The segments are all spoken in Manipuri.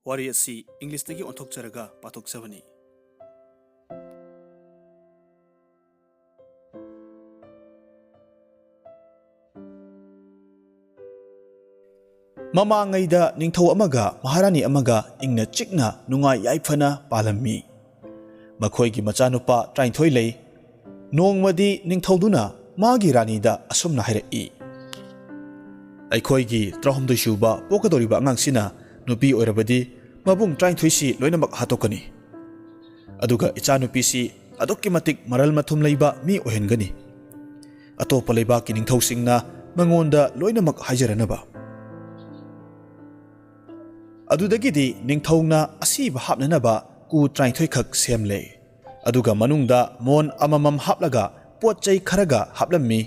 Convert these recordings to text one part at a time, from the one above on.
Wari asi English dagi onthokcharaga pathokchabani. Mamangaida ningthau amaga maharani amaga ingna chikna nungai yaifana palammi. Makhoigi machanupa Taranithoi lei. Nongmadi ningthauduna magi ranida asumna hairei. Aikhoigi trahumdoi suba pokadoriba angangsina nupi oirabadi mabung Taranithoi si loinamak hatokani. Aduga ichanupi si adokki matik maral mathum leiba mi ohengani. Atopa leibaki ningthausingna mangonda loinamak haijaranaba. Adudagidi ningthauna asiba hapnanaba ku Taranithoi khak semle. Aduga manungda mon amamam haplaga potchai kharaga haplammi.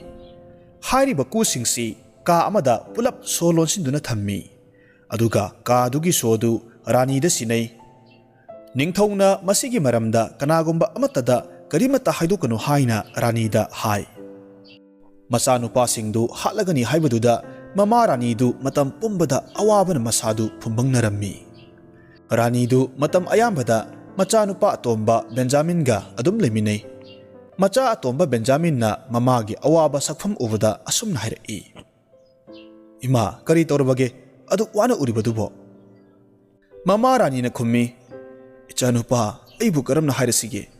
Hairiba ku singsi ka amada pulap solon sinduna thammi. Aduga ka dugi sodu rani da sinai. Ningthauna masigi maramda kanagumba amatada karimata haidokanu haina rani da hai. Masanupa singdu hatlagani haibaduda Mama Ranidu matam pumbada awabana masadu pumbangnarammi. Ranidu matam ayambada machanupa atomba Benjamin ga adum leminei. Macha atomba Benjamin na mamagi awaba sakfam ubada asumna hairei. Ima kari torbage adu wana uribadubo. Mama Rani na khummi ichanupa aibu karamna hairasige.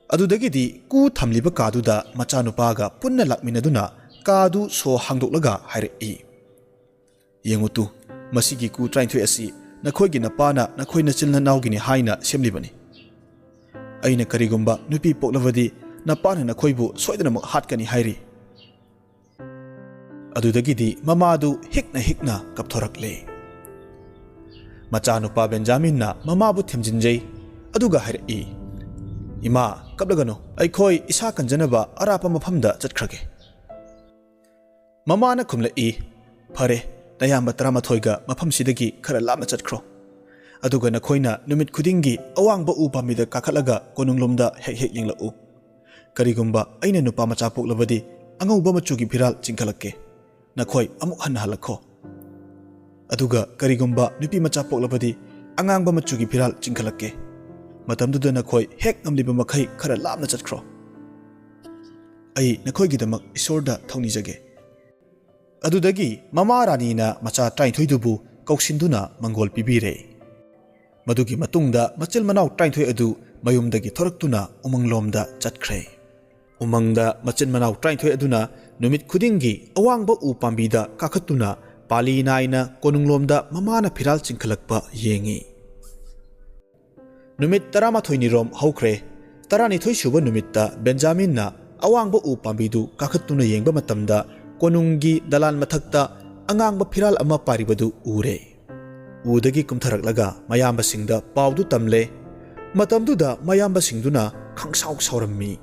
Adudagidi ku thamliba kaduda machanupa ga punna lakminaduna Kadu so hangdoklaga hairei. Yengutu masigi ku Taranithoi asi nakhoigi napana nakhoi nachilna naugini haina semlibani. Aina karigumba nupi poklavadi napana nakhoibu soidanamak hatkani hairi. Adudagidi mamadu hikna kapthorakle. Machanupa Benjamin na mamabu themjinjai aduga hairei. Ima kaplagano aikhoi isa kanjanaba arapa mafamda chatkrage. Mama na kumlai phare nayamba Taranithoiga mafamsidagi khara lapna chatkro. Aduga nakhoina numit khudingi awangba u pamida kakhatlaga konunglomda hek yenglau. Karigumba aina nupa macha poklabadi angauba machugi phiral chingkhalakke. Nakhoi amuk hanna halakho. Aduga karigumba nupi macha poklabadi angangba machugi phiral chingkhalakke. Matamduda nakhoi hek ngamliba makhai khara lapna chatkro. Ai nakhoigidamak isorda thaunijage. Adudagi Mama Rani na macha Taranithoi dubu kaushinduna mangol pibire. Madugi matungda machil manao Taranithoi adu mayumdagi thoraktuna umanglomda chatkre. Umangda machil manao Taranithoi aduna numit khudingi awangba u pambida kakhatuna pali naina konunglomda mamana phiral chingkhalakpa yengi. Numit 13 ni rom haukre. Taranithoi suba numitta Benjamin na awangba u pambidu kakhatuna yengba matamda Konungi dalan mathakta angangba phiral ama paribadu ure. Udagi kumtharaklaga mayamba singda paudu tamle. Matamduda mayamba singduna khangsauk saurammi.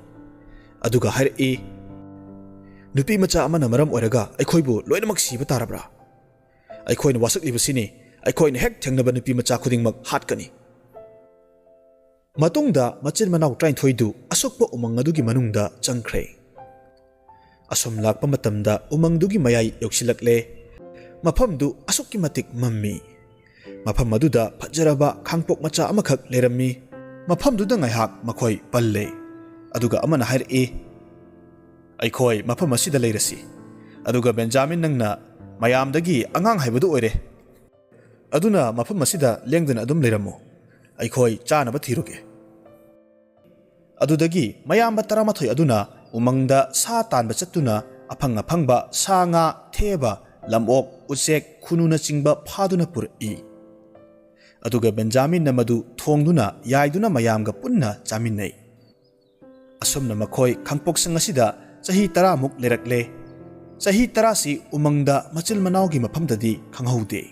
Aduga hairei. Nupi macha amana maram oiraga aikhoibu loinamak siba tarabra. Aikhoina wasaklibasini aikhoina hek thengnaba nupi macha khudingmak hatkani. Matungda machil manao Taranithoi du asokpa umang adugi manungda changkhre. Asum lakpa matamda umangdugi mayai yoksilakle. Mafamdu asukki matik mammi. Mafam maduda phajaraba khangpok macha amakhak lerammi. Mafamduda ngaihak makhoi palle. Aduga amana hairei. Aikhoi mafam asida leirasi. Aduga Benjamin nangna mayamdagi angang haibadu oire. Aduna mafam asida lengdana adum leiramo. Aikhoi chanaba thiruge. Adudagi mayamba Taranithoi aduna umangda sa tanba chatuna afangba sa nga theba lamok usek khununa chingba phaduna pur'i. Aduga Benjamin na madu thongduna yaiduna mayamga punna chaminai. Asumna makhoi khangpok sang asida chahi 10 muk lerakle. Chahi 10 si umangda machil manawgi mafamdadi khanghaude.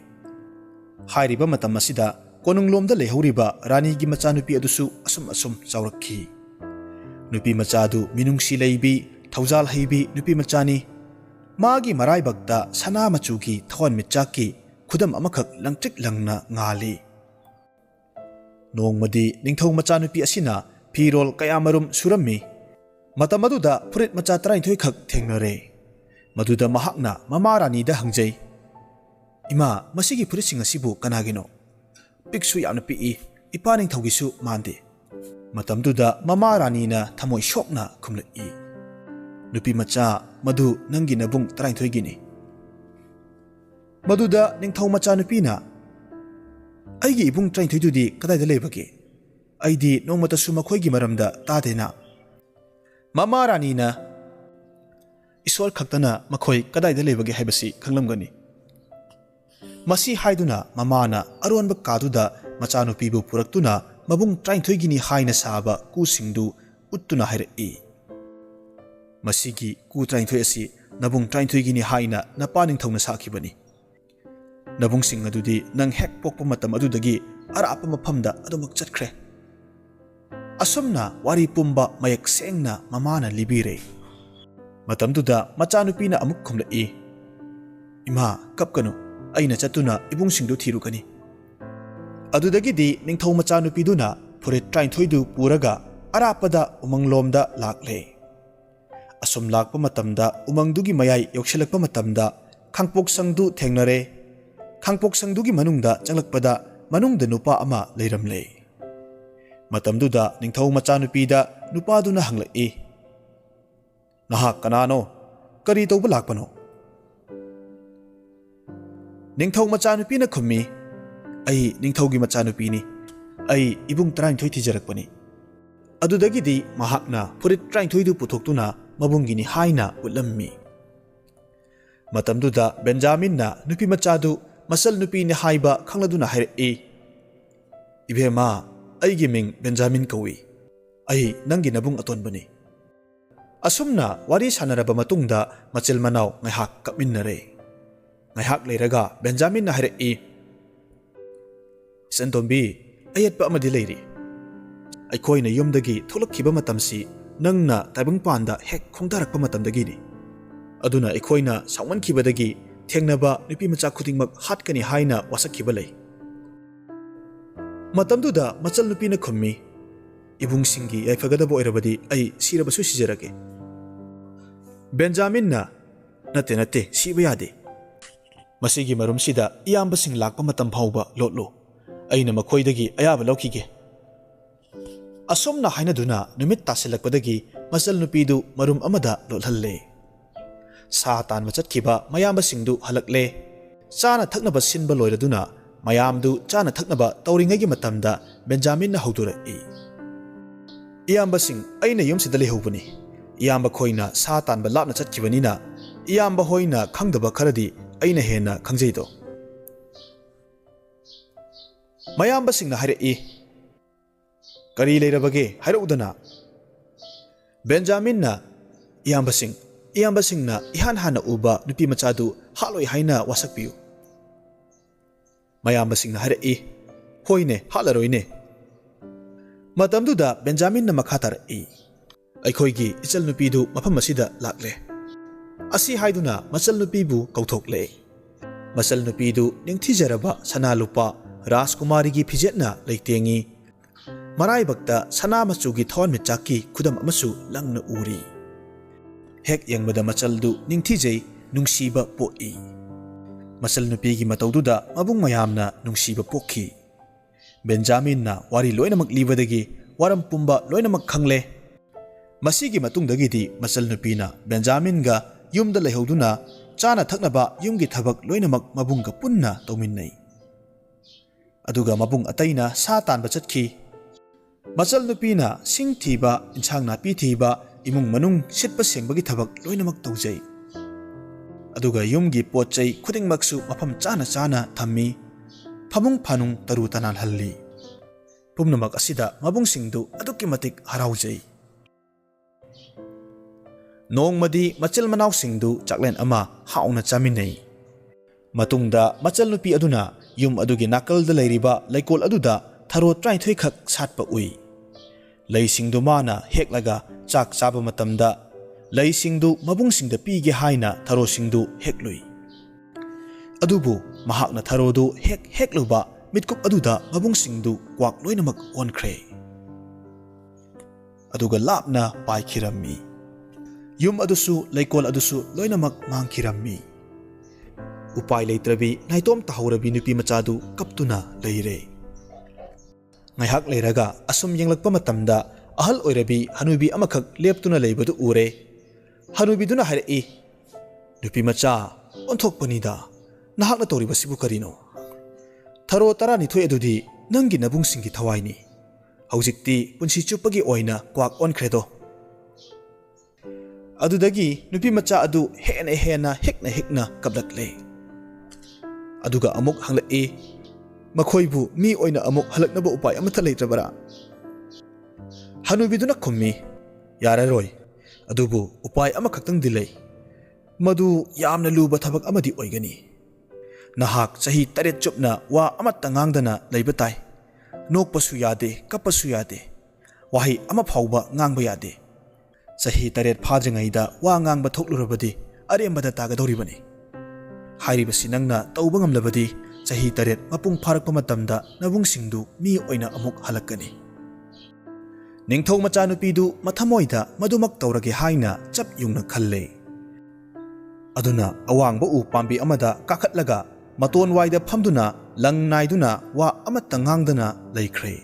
Hairiba matam asida konunglomda lehoriba Rani gi machanupi adusu asum chaurakhi. Nupi machadu minungsi leibi thaujal heibi nupi machani magi marai bakta sana machugi thon michaki khudam amakhak langtik langna ngali. Nongmadi ningthau machanupi asina phirol kayamarum surammi. Matamaduda purit macha Taranithoi khak thengnare. Maduda mahakna Mama Rani da hangjai. Ima masigi furising asibu kanagino ꯄꯤꯛꯁꯨ ꯌꯥꯝꯅ ꯄꯤꯛꯏ ꯏꯄꯥ ꯅꯤꯡꯊꯧꯒꯤꯁꯨ ꯃꯥꯟꯗꯦ ꯃꯇꯝꯗꯨꯗ ꯃꯃꯥ ꯔꯥꯅꯤꯅ ꯊꯃꯣꯏ ꯁꯣꯛꯅ ꯈꯨꯝꯂꯛꯏ ꯅꯨꯄꯤ ꯃꯆꯥ ꯃꯗꯨ ꯅꯪꯒꯤ ꯅꯕꯨꯡ ꯇꯔꯥꯅꯤꯊꯣꯏꯒꯤꯅꯤ ꯃꯗꯨꯗ ꯅꯤꯡꯊꯧ ꯃꯆꯥꯅꯨꯄꯤꯅ ꯑꯩꯒꯤ ꯏꯕꯨꯡ ꯇꯔꯥꯅꯤꯊꯣꯏꯗꯨꯗꯤ ꯀꯗꯥꯏꯗ ꯂꯩꯕꯒꯦ ꯑꯩꯗꯤ ꯅꯣꯡꯃꯇꯁꯨ ꯃꯈꯣꯏꯒꯤ ꯃꯔꯝꯗ ꯇꯥꯗꯦꯅ ꯃꯃꯥ ꯔꯥꯅꯤꯅ ꯏꯁꯣꯔ ꯈꯛꯇꯅ ꯃꯈꯣꯏ ꯀꯗꯥꯏꯗ ꯂꯩꯕꯒꯦ ꯍꯥꯏꯕꯁꯤ ꯈꯪꯂꯝꯒꯅꯤ ꯃꯁꯤ ꯍꯥꯏꯗꯨꯅ ꯃꯃꯥꯅ ꯑꯔꯣꯟꯕ ꯀꯥꯗꯨꯗ ꯃꯆꯥꯅꯨꯄꯤꯕꯨ ꯄꯨꯔꯛꯇꯨꯅ ꯃꯕꯨꯡ ꯇꯔꯥꯅꯤꯊꯣꯏꯒꯤꯅꯤ ꯍꯥꯏꯅ ꯁꯥꯕ ꯀꯨꯁꯤꯡꯗꯨ ꯎꯠꯇꯨꯅ ꯍꯥꯏꯔꯛꯏ ꯃꯁꯤꯒꯤ ꯀꯨ ꯇꯔꯥꯅꯤꯊꯣꯏ ꯑꯁꯤ ꯅꯕꯨꯡ ꯇꯔꯥꯅꯤꯊꯣꯏꯒꯤꯅꯤ ꯍꯥꯏꯅ ꯅꯄꯥ ꯅꯤꯡꯊꯧꯅ ꯁꯥꯈꯤꯕꯅꯤ ꯅꯕꯨꯡꯁꯤꯡ ꯑꯗꯨꯗꯤ ꯅꯪ ꯍꯦꯛ ꯄꯣꯛꯄ ꯃꯇꯝ ꯑꯗꯨꯗꯒꯤ ꯑꯔꯥꯞꯄ ꯃꯐꯝꯗ ꯑꯗꯨꯃꯛ ꯆꯠꯈ꯭ꯔꯦ ꯑꯁꯨꯝꯅ ꯋꯥꯔꯤ ꯄꯨꯝꯕ ꯃꯌꯦꯛ ꯁꯦꯡꯅ ꯃꯃꯥꯅ ꯂꯤꯕꯤꯔꯦ ꯃꯇꯝꯗꯨꯗ ꯃꯆꯥꯅꯨꯄꯤꯅ ꯑꯃꯨꯛ ꯈꯨꯝꯂꯛꯏ ꯏꯃꯥ ꯀꯞꯀꯅꯨ ꯑꯩꯅ ꯆꯠꯇꯨꯅ ꯏꯕꯨꯡꯁꯤꯡꯗꯨ ꯊꯤꯔꯨꯒꯅꯤ ꯑꯗꯨꯗꯒꯤꯗꯤ ꯅꯤꯡꯊꯧ ꯃꯆꯥꯅꯨꯄꯤꯗꯨꯅ ꯐꯨꯔꯤꯠ ꯇꯔꯥꯅꯤꯊꯣꯏꯗꯨ ꯄꯨꯔꯒ ꯑꯔꯥꯞꯄꯗ ꯎꯃꯪꯂꯣꯝꯗ ꯂꯥꯛꯂꯦ ꯑꯁꯨꯝ ꯂꯥꯛꯄ ꯃꯇꯝꯗ ꯎꯃꯪꯗꯨꯒꯤ ꯃꯌꯥꯏ ꯌꯧꯁꯤꯜꯂꯛꯄ ꯃꯇꯝꯗ ꯈꯥꯡꯄꯣꯛꯁꯪꯗꯨ ꯊꯦꯡꯅꯔꯦ ꯈꯥꯡꯄꯣꯛꯁꯪꯗꯨꯒꯤ ꯃꯅꯨꯡꯗ ꯆꯪꯂꯛꯄꯗ ꯃꯅꯨꯡꯗ ꯅꯨꯄꯥ ꯑꯃ ꯂꯩꯔꯝꯂꯦ ꯃꯇꯝꯗꯨꯗ ꯅꯤꯡꯊꯧ ꯃꯆꯥꯅꯨꯄꯤꯗ ꯅꯨꯄꯥꯗꯨꯅ ꯍꯪꯂꯛꯏ ꯅꯍꯥꯛ ꯀꯅꯥꯅꯣ ꯀꯔꯤ ꯇꯧꯕ ꯂꯥꯛꯄꯅꯣ ꯅꯤꯡꯊꯧ ꯃꯆꯥꯅꯨꯄꯤꯅ ꯈꯨꯝꯃꯤ ꯑꯩ ꯅꯤꯡꯊꯧꯒꯤ ꯃꯆꯥꯅꯨꯄꯤꯅꯤ ꯑꯩ ꯏꯕꯨꯡ ꯇꯔꯥꯅꯤꯊꯣꯏ ꯊꯤꯖꯔꯛꯄꯅꯤ ꯑꯗꯨꯗꯒꯤꯗꯤ ꯃꯍꯥꯛꯅ ꯐꯨꯔꯤꯠ ꯇꯔꯥꯅꯤꯊꯣꯏꯗꯨ ꯄꯨꯊꯣꯛꯇꯨꯅ ꯃꯕꯨꯡꯒꯤꯅꯤ ꯍꯥꯏꯅ ꯎꯠꯂꯝꯃꯤ ꯃꯇꯝꯗꯨꯗ ꯕꯦꯟꯖꯥꯃꯤꯟꯅ ꯅꯨꯄꯤ ꯃꯆꯥꯗꯨ ꯃꯆꯜ ꯅꯨꯄꯤꯅꯤ ꯍꯥꯏꯕ ꯈꯪꯂꯗꯨꯅ ꯍꯥꯏꯔꯛꯏ ꯏꯕꯦꯝꯃ ꯑꯩꯒꯤ ꯃꯤꯡ ꯕꯦꯟꯖꯥꯃꯤꯟ ꯀꯧꯏ ꯑꯩ ꯅꯪꯒꯤ ꯅꯕꯨꯡ ꯑꯇꯣꯟꯕꯅꯤ ꯑꯁꯨꯝꯅ ꯋꯥꯔꯤ ꯁꯥꯟꯅꯔꯕ ꯃꯇꯨꯡꯗ ꯃꯆꯤꯜ ꯃꯅꯥꯎ ꯉꯥꯏꯍꯥꯛ ꯀꯞꯃꯤꯟꯅꯔꯦ ꯉꯥꯏꯍꯥꯛ ꯂꯩꯔꯒ ꯕꯦꯟꯖꯥꯃꯤꯟꯅ ꯍꯥꯏꯔꯛꯏ ꯏꯆꯟꯇꯣꯝꯕꯤ ꯑꯌꯦꯠꯄ ꯑꯃꯗꯤ ꯂꯩꯔꯤ ꯑꯩꯈꯣꯏꯅ ꯌꯨꯝꯗꯒꯤ ꯊꯣꯛꯂꯛꯈꯤꯕ ꯃꯇꯝꯁꯤ ꯅꯪꯅ ꯇꯥꯏꯕꯪꯄꯥꯟꯗ ꯍꯦꯛ ꯈꯣꯡꯗꯥꯔꯛꯄ ꯃꯇꯝꯗꯒꯤꯅꯤ ꯑꯗꯨꯅ ꯑꯩꯈꯣꯏꯅ ꯁꯥꯎꯃꯟꯈꯤꯕꯗꯒꯤ ꯊꯦꯡꯅꯕ ꯅꯨꯄꯤ ꯃꯆꯥ ꯈꯨꯗꯤꯡꯃꯛ ꯍꯥꯠꯀꯅꯤ ꯍꯥꯏꯅ ꯋꯥꯁꯛꯈꯤꯕ ꯂꯩ ꯃꯇꯝꯗꯨꯗ ꯃꯆꯜ ꯅꯨꯄꯤꯅ ꯈꯨꯝꯃꯤ ꯏꯕꯨꯡꯁꯤꯡꯒꯤ ꯌꯥꯏꯐꯒꯗꯕ ꯑꯣꯏꯔꯕꯗꯤ ꯑꯩ ꯁꯤꯔꯕꯁꯨ ꯁꯤꯖꯔꯒꯦ ꯕꯦꯟꯖꯥꯃꯤꯟꯅ ꯅꯠꯇꯦ ꯁꯤꯕ ꯌꯥꯗꯦ ꯃꯁꯤꯒꯤ ꯃꯔꯨꯝꯁꯤꯗ ꯏꯌꯥꯝꯕꯁꯤꯡ ꯂꯥꯛꯄ ꯃꯇꯝ ꯐꯥꯎꯕ ꯂꯣꯠꯂꯨ ꯑꯩꯅ ꯃꯈꯣꯏꯗꯒꯤ ꯑꯌꯥꯕ ꯂꯧꯈꯤꯒꯦ ꯑꯁꯨꯝꯅ ꯍꯥꯏꯅꯗꯨꯅ ꯅꯨꯃꯤꯠ ꯇꯥꯁꯤꯜꯂꯛꯄꯗꯒꯤ ꯃꯆꯜ ꯅꯨꯄꯤꯗꯨ ꯃꯔꯨꯝ ꯑꯃꯗ ꯂꯣꯠꯍꯜꯂꯦ ꯁꯥ ꯇꯥꯟꯕ ꯆꯠꯈꯤꯕ ꯃꯌꯥꯝꯕꯁꯤꯡꯗꯨ ꯍꯜꯂꯛꯂꯦ ꯆꯥꯅ ꯊꯛꯅꯕ ꯁꯤꯟꯕ ꯂꯣꯏꯔꯗꯨꯅ ꯃꯌꯥꯝꯗꯨ ꯆꯥꯅ ꯊꯛꯅꯕ ꯇꯧꯔꯤꯉꯩꯒꯤ ꯃꯇꯝꯗ ꯕꯦꯟꯖꯥꯃꯤꯟꯅ ꯍꯧꯗꯣꯔꯛꯏ ꯏꯌꯥꯝꯕꯁꯤꯡ ꯑꯩꯅ ꯌꯨꯝꯁꯤꯗ ꯂꯩꯍꯧꯕꯅꯤ ꯏꯌꯥꯝꯕ ꯈꯣꯏꯅ ꯁꯥ ꯇꯥꯟꯕ ꯂꯥꯞꯅ ꯆꯠꯈꯤꯕꯅꯤꯅ ꯏꯌꯥꯝꯕ ꯍꯣꯏꯅ ꯈꯪꯗꯕ ꯈꯔꯗꯤ ꯑꯩꯅ ꯍꯦꯟꯅ ꯈꯪꯖꯩꯗꯣ ꯃꯌꯥꯝꯕꯁꯤꯡꯅ ꯍꯥꯏꯔꯛꯏ ꯀꯔꯤ ꯂꯩꯔꯕꯒꯦ ꯍꯥꯏꯔꯛꯎꯗꯅ ꯕꯦꯟꯖꯥꯃꯤꯟꯅ ꯏꯌꯥꯝꯕꯁꯤꯡꯅ ꯏꯍꯥꯟ ꯍꯥꯟꯅ ꯎꯕ ꯅꯨꯄꯤ ꯃꯆꯥꯗꯨ ꯍꯥꯠꯂꯣꯏ ꯍꯥꯏꯅ ꯋꯥꯁꯛꯄꯤꯌꯨ ꯃꯌꯥꯝꯕꯁꯤꯡꯅ ꯍꯥꯏꯔꯛꯏ ꯍꯣꯏꯅꯦ ꯍꯥꯠꯂꯔꯣꯏꯅꯦ ꯃꯇꯝꯗꯨꯗ ꯕꯦꯟꯖꯥꯃꯤꯟꯅ ꯃꯈꯥ ꯇꯥꯔꯛꯏ ꯑꯩꯈꯣꯏꯒꯤ ꯏꯆꯜ ꯅꯨꯄꯤꯗꯨ ꯃꯐꯝ ꯑꯁꯤꯗ ꯂꯥꯛꯂꯦ ꯑꯁꯤ ꯍꯥꯏꯗꯨꯅ ꯃꯆꯜ ꯅꯨꯄꯤꯕꯨ ꯀꯧꯊꯣꯛꯂꯦ ꯃꯆꯜ ꯅꯨꯄꯤꯗꯨ ꯅꯤꯡꯊꯤꯖꯔꯕ ꯁꯅꯥ ꯂꯨꯄꯥ ꯔꯥꯖꯀꯨꯃꯥꯔꯤꯒꯤ ꯐꯤꯖꯦꯠꯅ ꯂꯩꯇꯦꯡꯉꯤ ꯃꯔꯥꯏꯕꯛꯇ ꯁꯅꯥ ꯃꯆꯨꯒꯤ ꯊꯋꯥꯟꯃꯤꯆꯥꯛꯀꯤ ꯈꯨꯗꯝ ꯑꯃꯁꯨ ꯂꯪꯅ ꯎꯔꯤ ꯍꯦꯛ ꯌꯦꯡꯕꯗ ꯃꯆꯜꯗꯨ ꯅꯤꯡꯊꯤꯖꯩ ꯅꯨꯡꯁꯤꯕ ꯄꯣꯛꯏ ꯃꯆꯜ ꯅꯨꯄꯤꯒꯤ ꯃꯇꯧꯗꯨꯗ ꯃꯕꯨꯡ ꯃꯌꯥꯝꯅ ꯅꯨꯡꯁꯤꯕ ꯄꯣꯛꯈꯤ ꯕꯦꯟꯖꯥꯃꯤꯟꯅ ꯋꯥꯔꯤ ꯂꯣꯏꯅꯃꯛ ꯂꯤꯕꯗꯒꯤ ꯋꯥꯔꯝ ꯄꯨꯝꯕ ꯂꯣꯏꯅꯃꯛ ꯈꯪꯂꯦ ꯃꯁꯤꯒꯤ ꯃꯇꯨꯡꯗꯒꯤꯗꯤ ꯃꯆꯜ ꯅꯨꯄꯤꯅ ꯕꯦꯟꯖꯥꯃꯤꯟꯒ ꯌꯨꯝꯗ ꯂꯩꯍꯧꯗꯨꯅ ꯆꯥꯅ ꯊꯛꯅꯕ ꯌꯨꯝꯒꯤ ꯊꯕꯛ ꯂꯣꯏꯅꯃꯛ ꯃꯕꯨꯡꯒ ꯄꯨꯟꯅ ꯇꯧꯃꯤꯟꯅꯩ ꯑꯗꯨꯒ ꯃꯕꯨꯡ ꯑꯇꯩꯅ ꯁꯥ ꯇꯥꯟꯕ ꯆꯠꯈꯤ ꯃꯆꯜ ꯅꯨꯄꯤꯅ ꯁꯤꯡ ꯊꯤꯕ ꯏꯟꯁꯥꯡ ꯅꯥꯄꯤ ꯊꯤꯕ ꯏꯃꯨꯡ ꯃꯅꯨꯡ ꯁꯤꯠꯄ ꯁꯦꯡꯕꯒꯤ ꯊꯕꯛ ꯂꯣꯏꯅꯃꯛ ꯇꯧꯖꯩ ꯑꯗꯨꯒ ꯌꯨꯝꯒꯤ ꯄꯣꯠ ꯆꯩ ꯈꯨꯗꯤꯡꯃꯛꯁꯨ ꯃꯐꯝ ꯆꯥꯅ ꯊꯝꯃꯤ ꯐꯃꯨꯡ ꯐꯥꯅꯨꯡ ꯇꯔꯨ ꯇꯅꯥꯜꯍꯜꯂꯤ ꯄꯨꯝꯅꯃꯛ ꯑꯁꯤꯗ ꯃꯕꯨꯡꯁꯤꯡꯗꯨ ꯑꯗꯨꯛꯀꯤ ꯃꯇꯤꯛ ꯍꯔꯥꯎꯖꯩ ꯅꯣꯡꯃꯗꯤ ꯃꯆꯤꯜ ꯃꯅꯥꯎꯁꯤꯡꯗꯨ ꯆꯥꯛꯂꯦꯟ ꯑꯃ ꯍꯥꯎꯅ ꯆꯥꯃꯤꯟꯅꯩ ꯃꯇꯨꯡꯗ ꯃꯆꯜ ꯅꯨꯄꯤ ꯑꯗꯨꯅ ꯌꯨꯝ ꯑꯗꯨꯒꯤ ꯅꯥꯀꯜꯗ ꯂꯩꯔꯤꯕ ꯂꯩꯀꯣꯜ ꯑꯗꯨꯗ ꯊꯔꯣ 23 ꯈꯛ ꯁꯥꯠꯄ ꯎꯏ ꯂꯩꯁꯤꯡꯗꯨ ꯃꯥꯅ ꯍꯦꯛꯂꯒ ꯆꯥꯛ ꯆꯥꯕ ꯃꯇꯝꯗ ꯂꯩꯁꯤꯡꯗꯨ ꯃꯕꯨꯡꯁꯤꯡꯗ ꯄꯤꯒꯦ ꯍꯥꯏꯅ ꯊꯔꯣꯁꯤꯡꯗꯨ ꯍꯦꯛꯂꯨꯏ ꯑꯗꯨꯕꯨ ꯃꯍꯥꯛꯅ ꯊꯔꯣꯗꯨ ꯍꯦꯛꯂꯨꯕ ꯃꯤꯠꯀꯨꯞ ꯑꯗꯨꯗ ꯃꯕꯨꯡꯁꯤꯡꯗꯨ ꯀ꯭ꯋꯥꯛ ꯂꯣꯏꯅꯃꯛ ꯑꯣꯟꯈ꯭ꯔꯦ ꯑꯗꯨꯒ ꯂꯥꯞꯅ ꯄꯥꯏꯈꯤꯔꯝꯃꯤ ꯌꯨꯝ ꯑꯗꯨꯁꯨ ꯂꯩꯀꯣꯜ ꯑꯗꯨꯁꯨ ꯂꯣꯏꯅꯃꯛ ꯃꯥꯡꯈꯤꯔꯝꯃꯤ ꯎꯄꯥꯏ ꯂꯩꯇ꯭ꯔꯕꯤ ꯅꯥꯏꯇꯣꯝ ꯇꯥꯍꯧꯔꯕꯤ ꯅꯨꯄꯤ ꯃꯆꯥꯗꯨ ꯀꯞꯇꯨꯅ ꯂꯩꯔꯦ ngayhak leiraga asum yenglakpa matamda ahal oirabi hanubi amakhak leptuna leibadu ure. Hanubi duna hairei, nupi macha onthokpanida nahakna toribasibu karino. Tharo Taranithoi adudi nangi nabungsingi thawaini. Haujikti punsi chupagi oina kwak onkhredo. Adudagi nupi macha adu hena hekna kablakle. Aduga amuk hanglai makhoibu mi oina amuk halaknaba upay amatha leitrabara. Hanubiduna khummi yararoi adubu upay amakhaktang dilay. Madu yamna luba thabak amadi oigani. Nahak sahi taret chupna wa amatta ngangdana leibatai. Nokpasu yade kapasu yade. Wahi ama phauba ngangba yade. Sahi taret phadringaida wa ngangba thoklurabadi arembada tagadoribani. Hairibasi nangna tauba ngamlabadi sahi taret mapung pharakpa matamda nabungsingdu mi oina amuk halakani. Ningthau macha nupidu mathamoida madumak taurage haina chap yungna khalle. Aduna awangba u pambi amada kakhatlaga maton waida phamduna lang naiduna wa amatta ngangdana leikhre.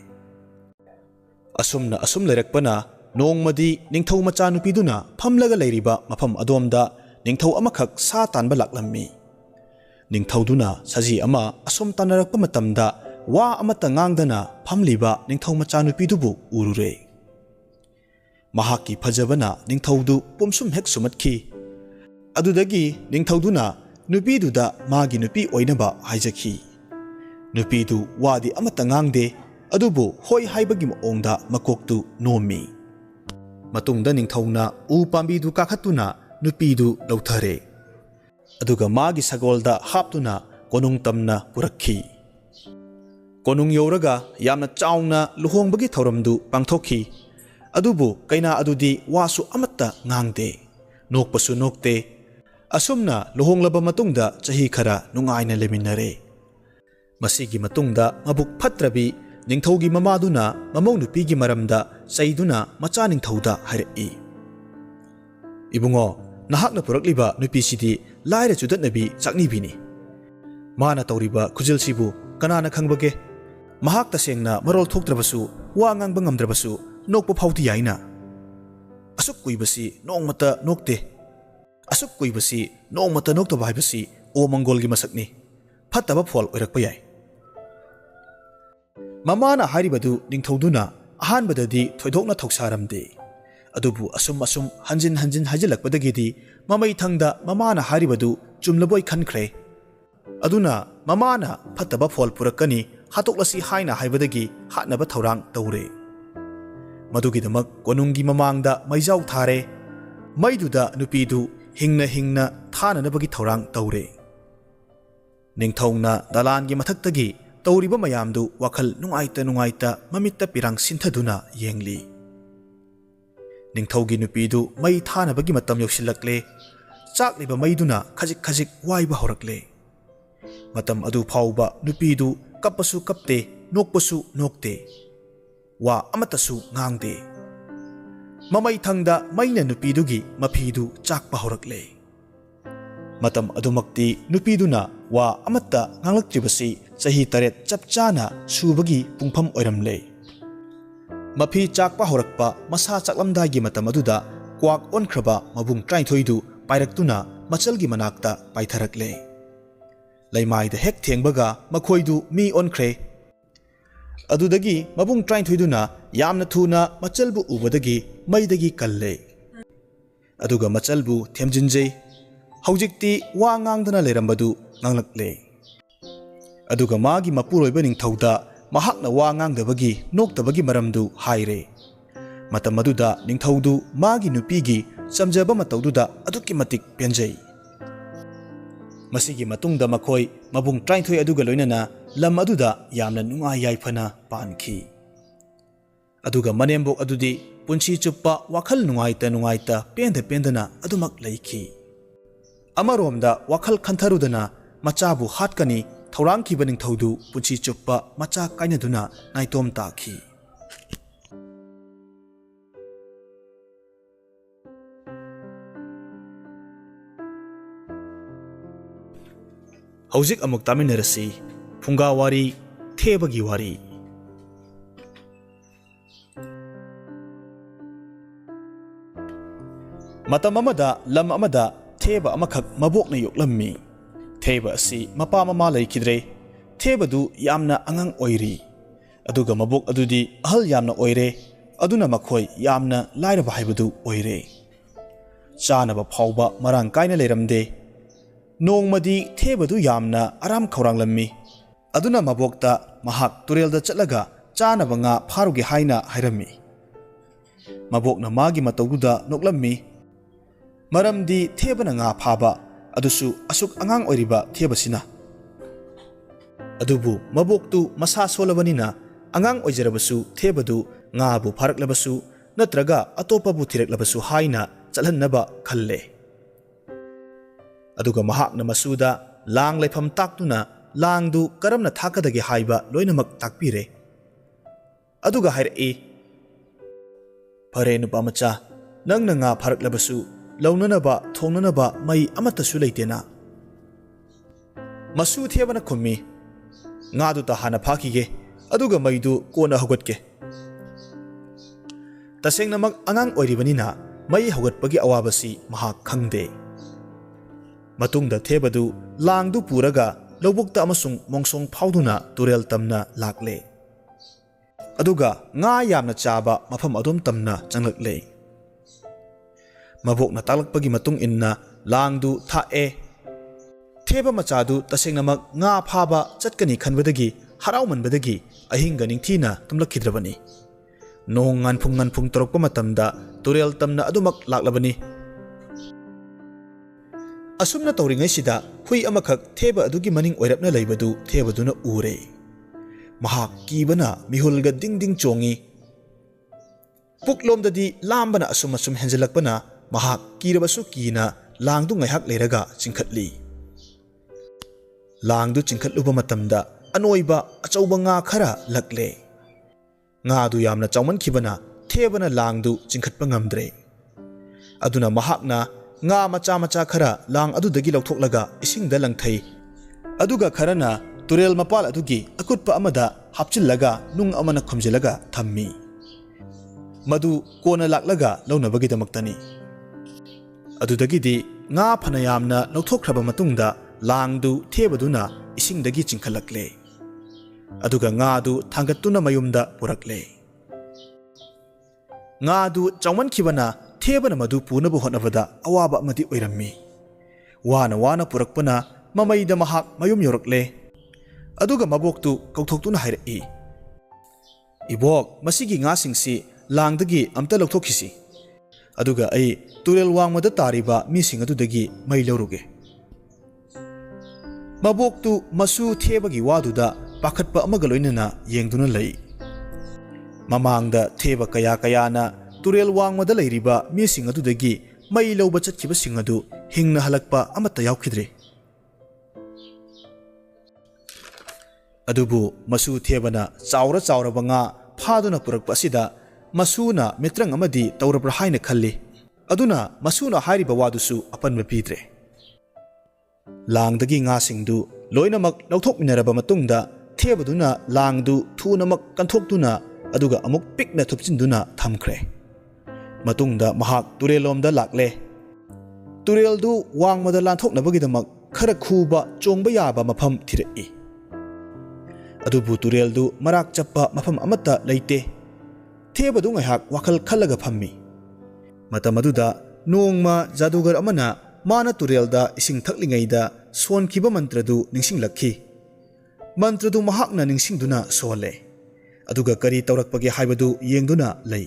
Asumna asum leirakpana nongmadi ningthau macha nupiduna phamlaga leiriba mafam adomda ningthau amakhak sa tanba laklammi. Ningthauduna saji ama asum tanarakpa matamda wa amatta ngangdana phamliba ningthau macha nupidubu urure. Mahaki phajabana ningthaudu pumsum hek sumatkhi. Adudagi ningthauduna nupiduda magi nupi oinaba haijakhi. Nupidu wadi amatta ngangde adubu hoi haibagi maongda makoktu nomi. Matungda ningthauna u pambidu kakhatuna nupidu lauthare. Aduga magi sagolda haptuna konung tamna purakhi. Konung yoraga yamna chauna luhongbagi thauramdu pangthokhi. Adubu kaina adudi wasu amatta ngangde. Nokpasu nokte. Asumna luhonglaba matungda chahi khara nungaina leminare. Masigi matungda mabuk phatrabi ningthaugi mamaduna mamong nupigi maramda saiduna macha ningthauda hairei. Ibungo nahakna purakliba nupisidi laira chudatnabi chaknibini. Mana tauriba khujilsibu kanana khangbage. Mahak tasengna marol thoktrabasu wa ngangba ngamdrabasu nokpa phauti yaina. Asuk kuibasi nongmata nokte. Asuk kuibasi nongmata noktaba haibasi o mangolgi masakni. Phattaba phol oirakpa yai. Mamana haribadu ningthauduna ahanbadadi thoidokna thoksaramde. Adubu asum hanjin hajilakpadagidi mamai thangda mamana haribadu chumlaboi khankhre. Aduna mamana phattaba phol purakani hatoklasi haina haibadagi hatnaba thaurang taure. Madugidamak konungi mamangda maijau thare. Maiduda nupidu hingna thananabagi thaurang taure. Ningthauna dalangi mathaktagi tauriba mayamdu wakhal nungaita mamitta pirang sinthaduna yengli. Ningthaugi nupidu mai thanabagi matam yausilakle. Chakliba maiduna khajik waiba horakle. Matam adu phauba nupidu kappasu kapte nokpasu nokte. Wa amatasu ngangde. Mamai thangda maina nupidugi mapidu chakpa horakle. Matam adumakti nupiduna wa amatta nganglaktribasi sahi taret chapchana subagi pungpham oiramle. Mapi chakpa horakpa masa chaklamdagi matam aduda kwak onkraba mabung trainthoidu pairaktuna machalgi manakta paitharakle. Laimaida hek thengbaga makhoidu mi onkre. Adudagi mabung trainthoiduna yamna thuna machalbu ubadagi maidagi kalle. Aduga machalbu themjinjei. Haujikti wa ngangdana leirambadu nganglakle. Aduga magi mapuroiba ningthauda mahakna wa ngangdabagi noktabagi maramdu haire. Matam aduda ningthaudu magi nupigi samjaba mataududa aduki matik penjei. Masigi matungda makhoi mabung trainthoi aduga loinana lam aduda yamna nungai yaifana pankhi. Aduga manembok adudi punchi chuppa wakhal nungaita pendana adumak leikhi. Amaromda wakhal khantharudana machabu hatkani thaurangkhiba ningthaudu punchi chuppa macha kainaduna naitom takhi. Haujik amuk taminarasi Phungga Wari Thebagi Wari. Matam amada lam amada theba amakak mabokna yoklammi. Theba asi mapa mama laikidre. Theba du yamna angang oiri. Aduga mabok adudi ahal yamna oire. Aduna makhoi yamna lairaba haibadu oire. Chanaba phauba marang kaina leiramde. Nongmadi theba du yamna aram khawranglammi. Aduna mabokta mahak turelda chatlaga chanaba nga pharugi haina hairammi. Mabokna magi mataududa noklammi. Maramdi thebana nga phaba adusu asuk angang oiriba thebasina. Adubu maboktu masa solabanina angang oijarabasu thebadu nga bu pharaklabasu natraga atopa bu thiraklabasu haina chalhannaba khalle. Aduga mahakna masuda lang laifam taktuna langdu karamna thakadagi haiba loinamak takpire. Aduga haire Pare nupamacha nangna nga pharaklabasu launanaba thongnanaba mai amatasu leitena. Masu thebana khummi nga du ta hana phakige aduga maidu kona hogatke. Tasengnamak angang oiribanina mai hogatpagi awabasi mahak khangde. Matungda thebadu langdu puraga lobukta amasung mongsong phauduna turel tamna lakle. Aduga nga yamna chaba mafam adom tamna changlakle. Mabokna talakpagi matung inna langdu thae. Theba machadu tasengnamak nga phaba chatkani khanbadagi haraumanbadagi ahinga ningthina tumlakhidrabani. Nong nganphung torokpa matamda turel tamna adumak laklabani. Asumna tauringai sida hui amakak theba adugi maning oirapna leibadu thebaduna ure. Mahak kibana mihulga ding chongi. Puklomdadi lambana asum henjalakpana mahak kirabasu kina langdu ngaihak leiraga chingkhatli. Langdu chingkhatluba matamda anoiba achauba nga khara lakle. Nga du yamna chawman khibana thebana langdu chingkhatpa ngamdre. Aduna mahakna nga macha khara lang adudagi lauthoklaga isingda langthai. Aduga kharana turel mapal adugi akutpa amada hapchillaga nung amana khomjilaga thammi. Madu kona laklaga launabagidamaktani. Adudagidi nga phanayamna lauthokhraba matungda langdu thebaduna isingdagi chingkhalakle. Aduga nga du thangattuna mayumda purakle. Nga du chawman khibana thebana madu punabu hotnabada awaba amadi oirammi. Wana purakpana mamaida mahak mayum yorakle. Aduga maboktu kauthoktuna hairei. Ibok masigi nga singsi langdagi amta lauthokisi. Aduga ai turel wangmada tariba mising adudagi mai lauruge. Maboktu masu thebagi waduda pakhatpa amaga loinana yengduna lei. Mamangda theba kaya na turel wangmada leiriba mising adudagi mai lauba chatkiba sing adu hingna halakpa amata yaukhidre. Adubu masu thebana chawra banga phaduna purakpa asida masuna mitrang amadi taurabra haina khalli. Aduna masuna hairiba wadusu apanba pidre. Langdagi nga singdu loinamak lauthokminaraba matungda thebaduna langdu thunamak kanthokduna aduga amuk pikna thupchinduna thamkhre. Matungda mahak turelomda lakle. Tureldu wangmada lanthoknabagidamak khara khuba chongba yaba mafam thirei. Adubu tureldu marak chappa mafam amata leite. Thebadu ngaihak wakhal khallaga phammi. Matamaduda nongma jadugar amana mana turelda ising thaklingaida sonkiba mantradu ningsinglakhi. Mantradu mahakna ningsingduna sole. Aduga kari taurakpagi haibadu yengduna lei.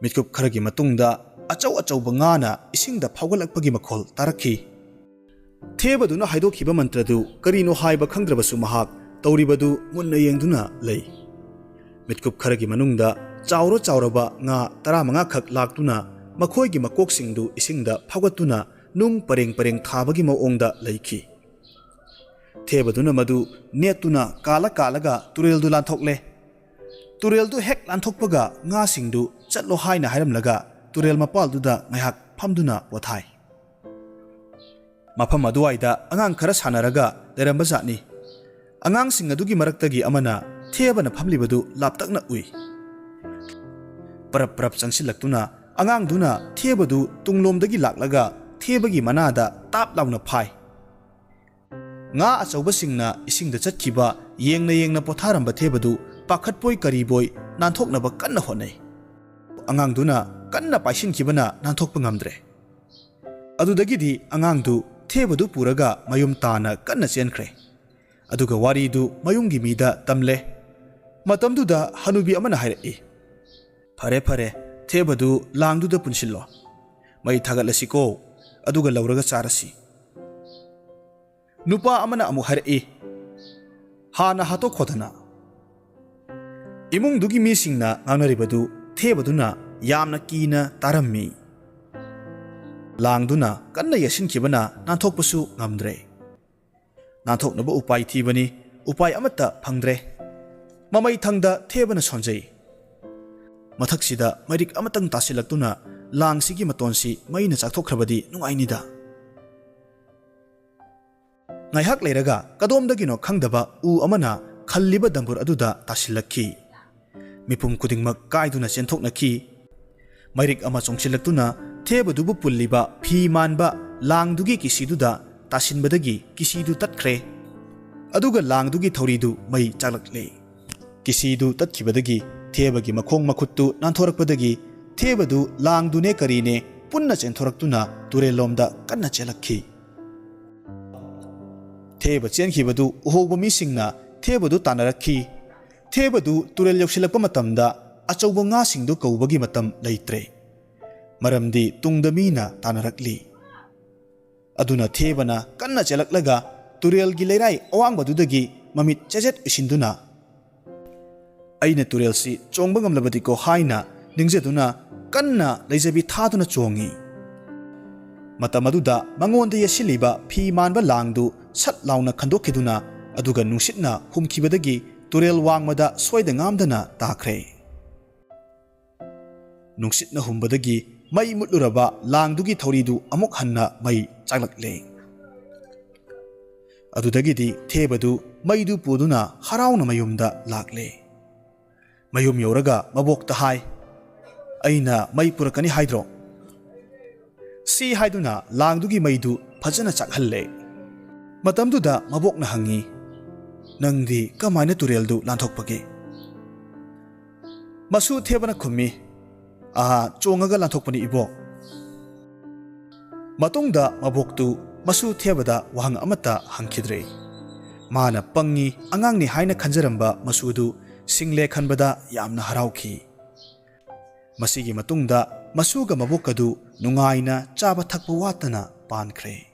Mitkup kharagi matungda achau bangana isingda phawgalakpagi makhol tarakhi. Thebaduna haidokhiba mantradu karino haiba khangdrabasu mahak tauribadu munna yengduna lei. Mitkup kharagi manungda chawraba nga 15 khak laktuna makhoigi makoksingdu isingda phawgatuna nung pareng thabagi maongda leikhi. Thebaduna madu netuna kalaga tureldu lanthokle. Tureldu hek lanthokpaga nga singdu chatlo haina hairamlaga turel mapalduda ngaihak phamduna pothai. Mafam aduwaida angang khara sanaraga lerambajatni. Angangsing adugi maraktagi amana thebana phamlibadu laptakna ui. Parap parap changsilaktuना angang-duna thebadu tunglomdagi laklaga thebagi manada tap launa phai. Nga achawbasingna isingda chatkiba yengna potharamba thebadu pakhatpoi kariboi nanthoknaba kanna honai. Angang-duna kanna paishinkibana nanthokpa ngamdre. Adudagidi angang-du thebadu puraga mayum tana kanna chenkre. Aduga waridu mayumgi mida tamle. Matamduda hanubi amana hairai. Phare phare thebadu langduda punsillo. Mai thagalasiko aduga lauraga charasi. Nupa amana amu hairai. Hana hatok khodana. Imungdugi misingna nganaribadu thebaduna yamna kina tarammi. Langduna kanna yasinkibana nanthokpasu ngamdre. Nanthoknaba upai thibani upai amata phangdre. Mamai thangda thebana sonjai. Mathaksida mairik amatang tasilaktuna langsigi matonsi maina chakthokhrabadi nungainida. Ngaihak leiraga kadomdagino khangdaba u amana khalliba dambur aduda tasilakhi. Mipum kudingmak kaiduna chenthoknakhi. Mairik ama chongsilaktuna thebadubu pulliba phi manba langdugi kisiduda tasinbadagi kisidu tatkre. Aduga langdugi thoridu mai chaklakle. Kisidu tatkibadagi thebagi makhong makhuttu nanthorakpadagi thebadu langdune karine punna chenthораktuna turelomda kanna chelakhi. Theba chenkhibadu uhoba misingna thebadu tanarakhi. Thebadu turel yoksilakpa matamda achauba nga singdu kaubagi matam leitre. Maramdi tungda mina tanarakli. Aduna thebana kanna chelaklaga turel gi leirai awangbadudagi mamit chejet isinduna. Aina turel si chongba ngamlabadi ko haina ningjeduna kanna leijabi thaduna chongi. Matamaduda mangonda yasiliba phi manba langdu sat launa khandokhiduna aduga nungsitna humkhibadagi turel wangmada soida ngamdana takhre. Nungsitna humbadagi mai mutluraba langdugi thoridu amuk hanna mai chaklakle. Adudagidi thebadu maidu puduna harauna mayumda lakle. Mayum yoraga mabokta hai. Aina mai purakani haidro. Si haiduna langdugi maidu phajana chakhalle. Matamduda mabokna hangi. Nangdi kamaina tureldu lanthokpage. Masu thebana khummi. Aha chongaga lanthokpani ibo. Matungda maboktu masu thebada wahang amata hangkhidre. Mana pangi angangni haina khanjaramba masudu single khanbada yamna haraukhi. Masigi matungda masuga mabokadu nungaina chaba thakpa watana pankhre.